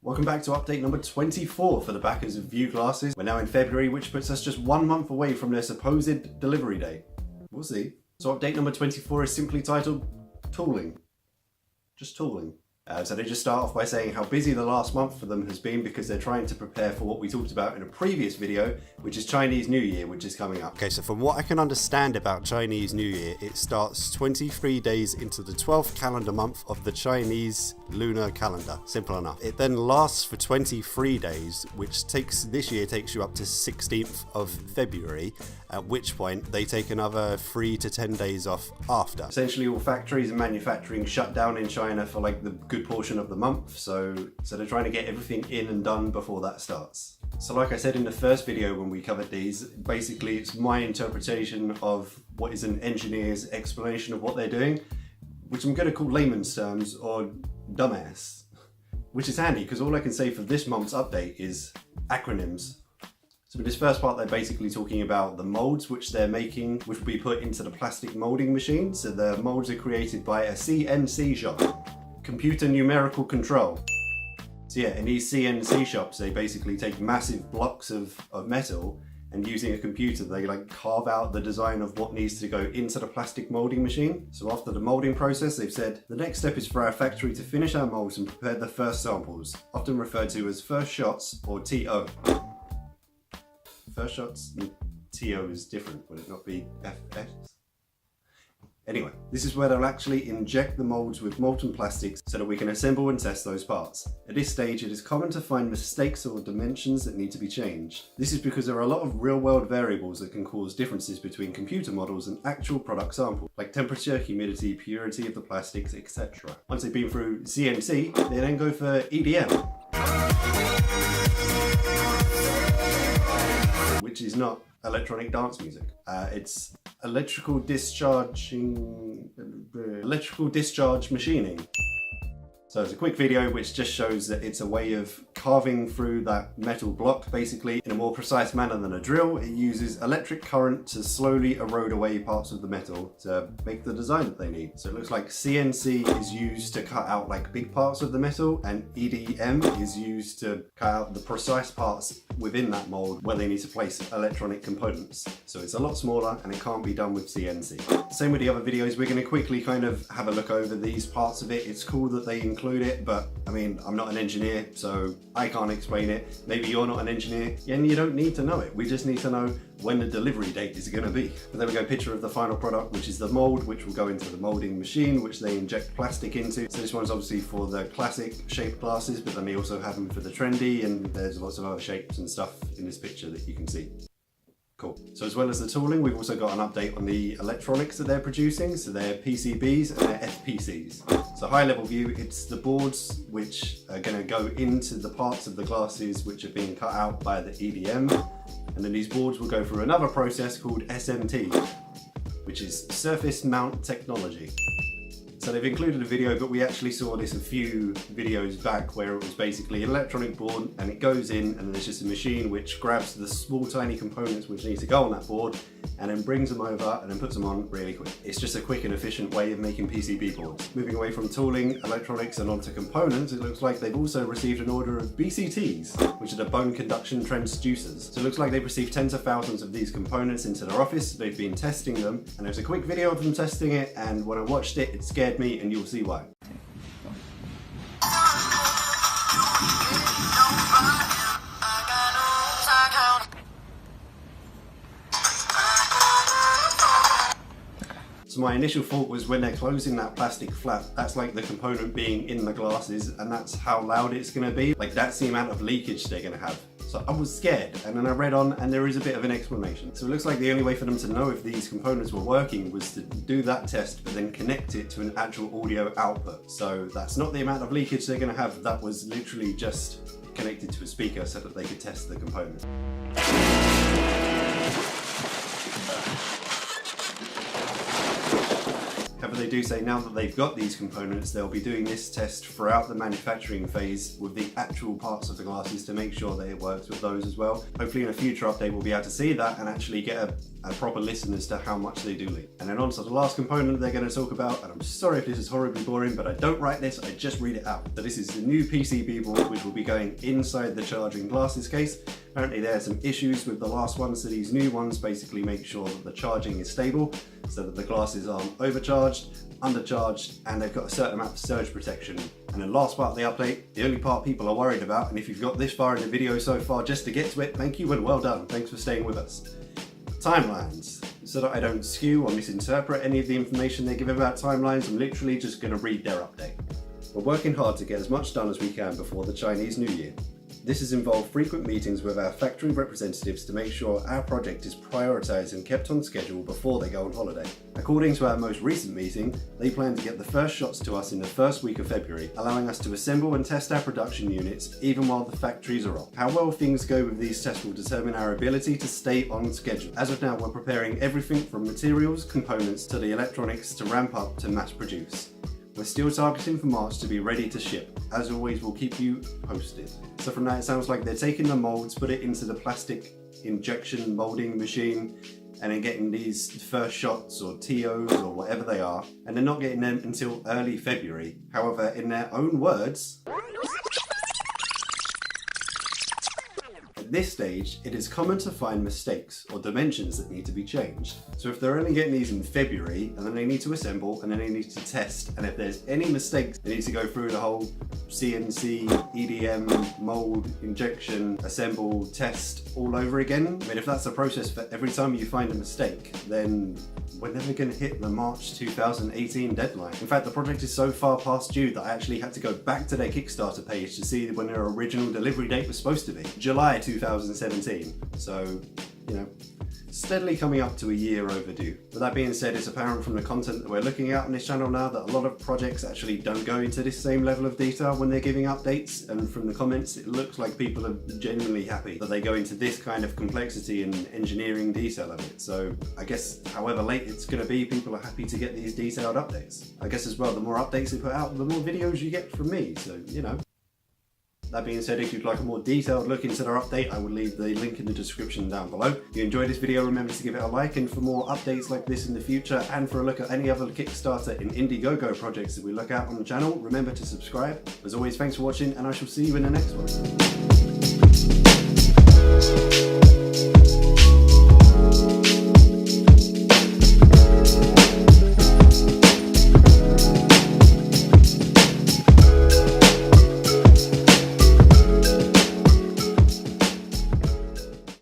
Welcome back to update number 24 for the backers of View glasses. We're now in February, which puts us just 1 month away from their supposed delivery date. We'll see. So update number 24 is simply titled Tooling. Just tooling. So they just start off by saying how busy the last month for them has been because they're trying to prepare for what we talked about in a previous video, which is Chinese New Year, which is coming up. Okay, so from what I can understand about Chinese New Year, it starts 23 days into the 12th calendar month of the Chinese lunar calendar. Simple enough. It then lasts for 23 days, which this year takes you up to 16th of February, at which point they take another 3 to 10 days off after. Essentially all factories and manufacturing shut down in China for like the good portion of the month, so they're trying to get everything in and done before that starts. So like I said in the first video when we covered these, basically it's my interpretation of what is an engineer's explanation of what they're doing, which I'm going to call layman's terms or dumbass, which is handy because all I can say for this month's update is acronyms. So in this first part they're basically talking about the molds which they're making, which will be put into the plastic molding machine. So the molds are created by a CNC shop. Computer numerical control. So yeah, in these CNC shops they basically take massive blocks of metal and using a computer they like carve out the design of what needs to go into the plastic molding machine. So after the molding process they've said the next step is for our factory to finish our molds and prepare the first samples, often referred to as first shots or TO. First shots and TO is different, would it not be FS? Anyway, this is where they'll actually inject the molds with molten plastics so that we can assemble and test those parts. At this stage, it is common to find mistakes or dimensions that need to be changed. This is because there are a lot of real-world variables that can cause differences between computer models and actual product samples, like temperature, humidity, purity of the plastics, etc. Once they've been through CNC, they then go for EDM, which is not electronic dance music. It's electrical discharge machining. So it's a quick video which just shows that it's a way of carving through that metal block basically in a more precise manner than a drill. It uses electric current to slowly erode away parts of the metal to make the design that they need. So it looks like CNC is used to cut out like big parts of the metal and EDM is used to cut out the precise parts within that mold where they need to place electronic components. So it's a lot smaller and it can't be done with CNC. Same with the other videos, we're going to quickly kind of have a look over these parts of it. It's cool that they include it, but I mean, I'm not an engineer, so I can't explain it. Maybe you're not an engineer, and you don't need to know it. We just need to know when the delivery date is going to be. But there we go, picture of the final product, which is the mold, which will go into the molding machine, which they inject plastic into. So this one's obviously for the classic shaped glasses, but then they also have them for the trendy, and there's lots of other shapes and stuff in this picture that you can see. Cool. So as well as the tooling, we've also got an update on the electronics that they're producing. So they're PCBs and they're FPCs. So high level view, it's the boards which are going to go into the parts of the glasses which are being cut out by the EDM. And then these boards will go through another process called SMT, which is Surface Mount Technology. So they've included a video, but we actually saw this a few videos back where it was basically an electronic board and it goes in and there's just a machine which grabs the small tiny components which need to go on that board and then brings them over and then puts them on really quick. It's just a quick and efficient way of making PCB boards. Moving away from tooling, electronics and onto components, it looks like they've also received an order of BCTs, which are the bone conduction transducers. So it looks like they've received tens of thousands of these components into their office. They've been testing them and there's a quick video of them testing it, and when I watched it, it scared me and you'll see why. So my initial thought was when they're closing that plastic flap, that's like the component being in the glasses and that's how loud it's going to be. Like that's the amount of leakage they're going to have. So I was scared, and then I read on and there is a bit of an explanation. So it looks like the only way for them to know if these components were working was to do that test but then connect it to an actual audio output. So that's not the amount of leakage they're going to have, that was literally just connected to a speaker so that they could test the component. However, they do say now that they've got these components, they'll be doing this test throughout the manufacturing phase with the actual parts of the glasses to make sure that it works with those as well. Hopefully in a future update we'll be able to see that and actually get a proper listen as to how much they do leak. And then on to the last component they're going to talk about, and I'm sorry if this is horribly boring, but I don't write this, I just read it out. So this is the new PCB board, which will be going inside the charging glasses case. Apparently there are some issues with the last one, so these new ones basically make sure that the charging is stable so that the glasses aren't overcharged, undercharged, and they've got a certain amount of surge protection. And the last part of the update, the only part people are worried about, and if you've got this far in the video so far just to get to it, thank you and well done. Thanks for staying with us. Timelines. So that I don't skew or misinterpret any of the information they give about timelines, I'm literally just going to read their update. We're working hard to get as much done as we can before the Chinese New Year. This has involved frequent meetings with our factory representatives to make sure our project is prioritised and kept on schedule before they go on holiday. According to our most recent meeting, they plan to get the first shots to us in the first week of February, allowing us to assemble and test our production units even while the factories are off. How well things go with these tests will determine our ability to stay on schedule. As of now, we're preparing everything from materials, components to the electronics to ramp up to mass produce. We're still targeting for March to be ready to ship. As always, we'll keep you posted. So from that, it sounds like they're taking the molds, put it into the plastic injection molding machine, and then getting these first shots or TOs or whatever they are, and they're not getting them until early February. However, in their own words, at this stage, it is common to find mistakes or dimensions that need to be changed. So if they're only getting these in February, and then they need to assemble, and then they need to test, and if there's any mistakes, they need to go through the whole CNC, EDM, mold, injection, assemble, test all over again. I mean, if that's the process for every time you find a mistake, then we're never going to hit the March 2018 deadline. In fact, the project is so far past due that I actually had to go back to their Kickstarter page to see when their original delivery date was supposed to be. July 2017. So, you know, steadily coming up to a year overdue. With that being said, it's apparent from the content that we're looking at on this channel now that a lot of projects actually don't go into this same level of detail when they're giving updates, and from the comments it looks like people are genuinely happy that they go into this kind of complexity and engineering detail of it. So I guess however late it's going to be, people are happy to get these detailed updates. I guess as well, the more updates they put out, the more videos you get from me, so you know. That being said, if you'd like a more detailed look into their update, I will leave the link in the description down below. If you enjoyed this video, remember to give it a like, and for more updates like this in the future, and for a look at any other Kickstarter and Indiegogo projects that we look at on the channel, remember to subscribe. As always, thanks for watching, and I shall see you in the next one.